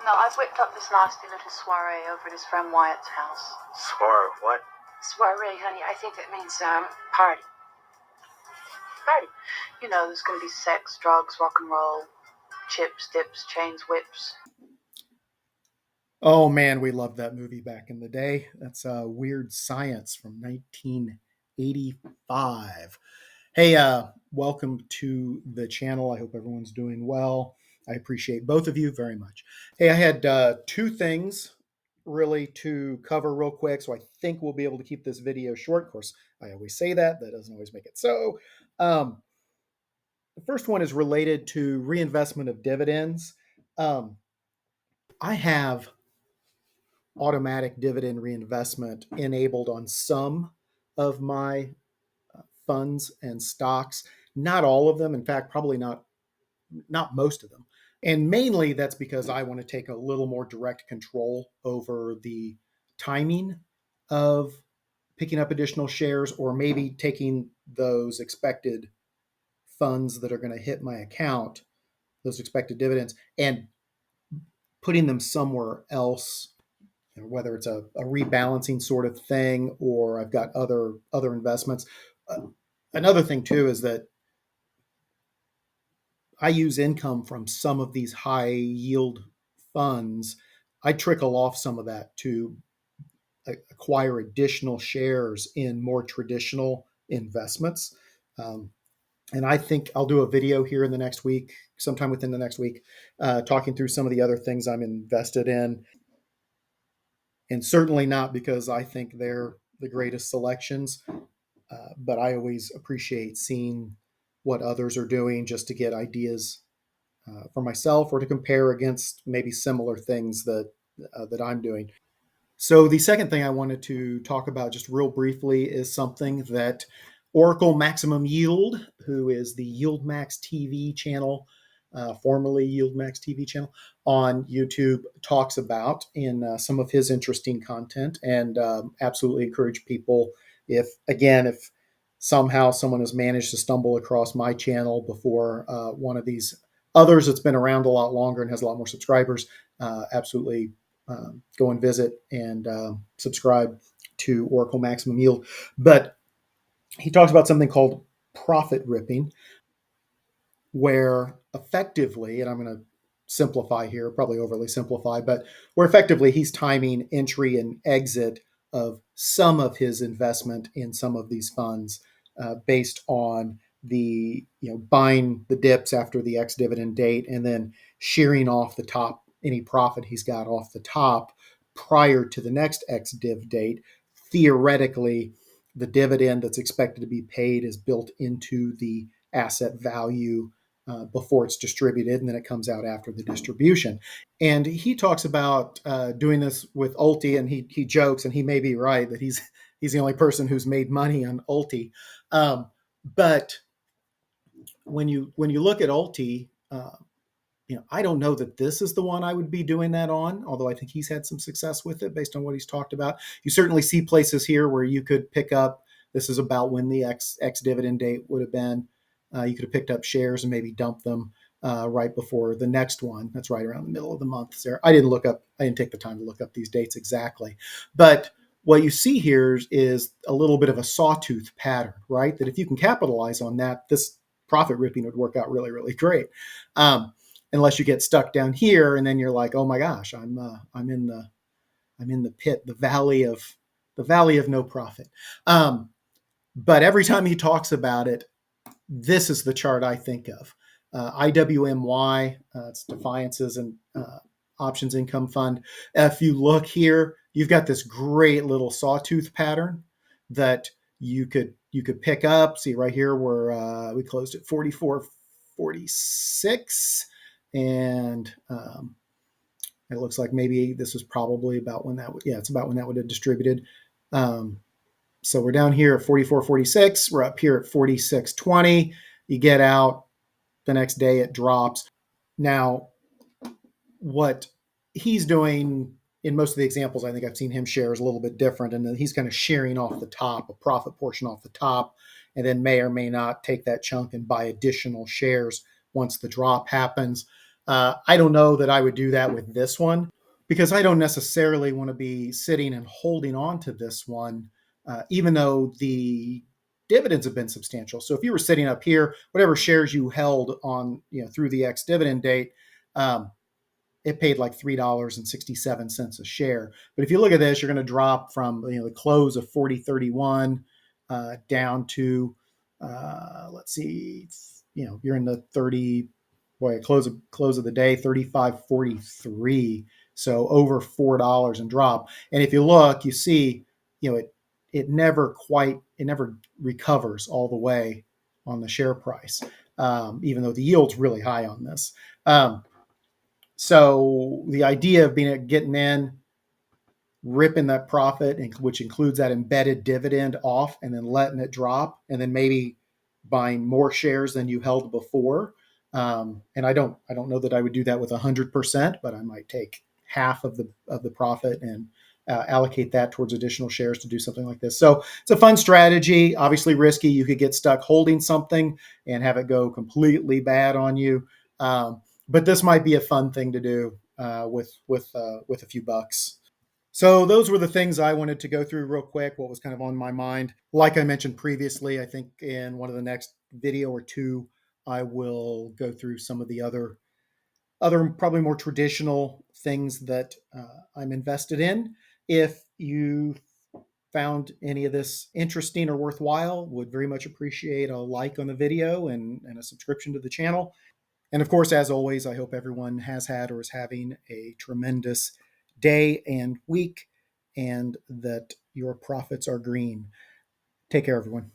No, I've whipped up this nasty little soiree over at his friend Wyatt's house. Soiree? What? Soiree, honey. I think that means, party. Party. You know, there's going to be sex, drugs, rock and roll, chips, dips, chains, whips. Oh man, we loved that movie back in the day. That's Weird Science from 1985. Hey, welcome to the channel. I hope everyone's doing well. I appreciate both of you very much. Hey, I had two things really to cover real quick, so I think we'll be able to keep this video short. Of course, I always say that. That doesn't always make it so. The first one is related to reinvestment of dividends. I have automatic dividend reinvestment enabled on some of my funds and stocks. Not all of them. In fact, probably not most of them. And mainly that's because I want to take a little more direct control over the timing of picking up additional shares, or maybe taking those expected funds that are going to hit my account, those expected dividends, and putting them somewhere else, whether it's a rebalancing sort of thing, or I've got other investments. Another thing too is that I use income from some of these high yield funds. I trickle off some of that to acquire additional shares in more traditional investments. And I think I'll do a video here in the next week, sometime within the next week, talking through some of the other things I'm invested in. And certainly not because I think they're the greatest selections, but I always appreciate seeing what others are doing just to get ideas for myself, or to compare against maybe similar things that I'm doing. So the second thing I wanted to talk about just real briefly is something that Oracle Maximum Yield, who is the YieldMax TV channel, formerly YieldMax TV channel on YouTube, talks about in some of his interesting content. And absolutely encourage people, if somehow someone has managed to stumble across my channel before one of these others that's been around a lot longer and has a lot more subscribers, absolutely go and visit and subscribe to Oracle Maximum Yield. But he talks about something called profit ripping, where effectively, and I'm going to simplify here, probably overly simplify, but where effectively he's timing entry and exit of some of his investment in some of these funds based on the, buying the dips after the ex-dividend date, and then shearing off the top any profit he's got off the top prior to the next ex-div date. Theoretically, the dividend that's expected to be paid is built into the asset value before it's distributed, and then it comes out after the distribution. And he talks about doing this with ULTY, and he jokes, and he may be right, that he's the only person who's made money on ULTY. But when you look at ULTY, I don't know that this is the one I would be doing that on, although I think he's had some success with it based on what he's talked about. You certainly see places here where you could pick up, this is about when the ex-dividend date would have been. You could have picked up shares and maybe dumped them right before the next one. That's right around the middle of the month there. I didn't take the time to look up these dates exactly. But what you see here is a little bit of a sawtooth pattern, right? That if you can capitalize on that, this profit ripping would work out really, really great. Unless you get stuck down here and then you're like, oh my gosh, I'm in the pit, the valley of no profit. But every time he talks about it, this is the chart I think of. IWMY, it's Defiances and Options Income Fund. If you look here, you've got this great little sawtooth pattern that you could pick up. See right here where we closed at 44.46. And it looks like maybe this was probably about when it's about when that would have distributed. So we're down here at 44.46. We're up here at 46.20. You get out, the next day it drops. Now, what he's doing in most of the examples I think I've seen him share is a little bit different, and then he's kind of shearing off the top, a profit portion off the top, and then may or may not take that chunk and buy additional shares once the drop happens. I don't know that I would do that with this one because I don't necessarily want to be sitting and holding on to this one, even though the dividends have been substantial. So if you were sitting up here, whatever shares you held on, through the ex dividend date, um, it paid like $3.67 a share. But if you look at this, you're going to drop from the close of 40.31 down to let's see, you're in the 30, boy, close of the day 35.43. So over $4 and drop. And if you look, you see, it never recovers all the way on the share price, even though the yield's really high on this. So the idea of getting in, ripping that profit, which includes that embedded dividend off, and then letting it drop, and then maybe buying more shares than you held before. And I don't know that I would do that with 100%, but I might take half of the profit and allocate that towards additional shares to do something like this. So it's a fun strategy. Obviously risky. You could get stuck holding something and have it go completely bad on you. But this might be a fun thing to do with a few bucks. So those were the things I wanted to go through real quick, what was kind of on my mind. Like I mentioned previously, I think in one of the next video or two, I will go through some of the other probably more traditional things that I'm invested in. If you found any of this interesting or worthwhile, would very much appreciate a like on the video and a subscription to the channel. And of course, as always, I hope everyone has had or is having a tremendous day and week, and that your profits are green. Take care, everyone.